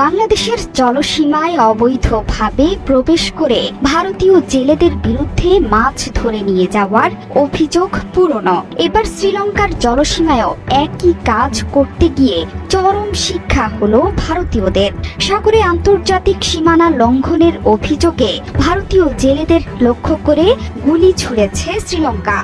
বাংলাদেশের জলসীমায় অবৈধভাবে প্রবেশ করে ভারতীয় জেলেদের বিরুদ্ধে মাছ ধরে নিয়ে যাওয়ার অভিযোগ পুরনো। এবার শ্রীলঙ্কার জলসীমায়ও একই কাজ করতে গিয়ে চরম শিক্ষা হলো ভারতীয়দের। সাগরে আন্তর্জাতিক সীমানা লঙ্ঘনের অভিযোগে ভারতীয় জেলেদের লক্ষ্য করে গুলি ছুড়েছে শ্রীলঙ্কা।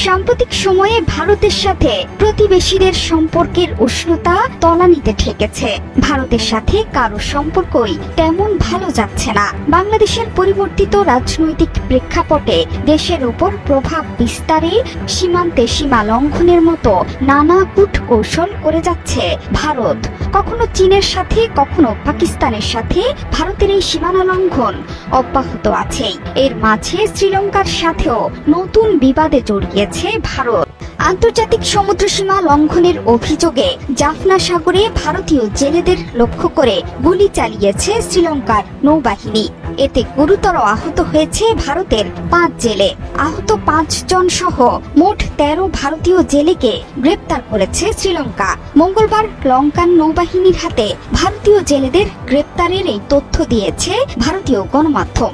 সাম্প্রতিক সময়ে ভারতের সাথে প্রতিবেশীদের সম্পর্কের উষ্ণতা তলানিতে ঠেকেছে। ভারতের সাথে কারো সম্পর্কই তেমন ভালো যাচ্ছে না। বাংলাদেশের পরিবর্তিত রাজনৈতিক প্রেক্ষাপটে দেশের উপর প্রভাব বিস্তারে সীমান্তে সীমা লঙ্ঘনের মতো নানা কূটকৌশল করে যাচ্ছে ভারত। কখনো চীনের সাথে, কখনো পাকিস্তানের সাথে ভারতের এই সীমানা লঙ্ঘন অব্যাহত আছেই। এর মাঝে শ্রীলঙ্কার সাথেও নতুন বিবাদে জড়িয়েছে ভারত। আন্তর্জাতিক সমুদ্র সীমা লঙ্ঘনের অভিযোগে জাফনা সাগরে ভারতীয় জেলেদের লক্ষ্য করে গুলি চালিয়েছে শ্রীলঙ্কার নৌবাহিনী। এতে গুরুতর আহত হয়েছে ভারতের 5 জেলে। আহত 5 জন সহ মোট 13 ভারতীয় জেলেকে গ্রেপ্তার করেছে শ্রীলঙ্কা। মঙ্গলবার লঙ্কান নৌবাহিনীর হাতে ভারতীয় জেলেদের গ্রেপ্তারের এই তথ্য দিয়েছে ভারতীয় গণমাধ্যম।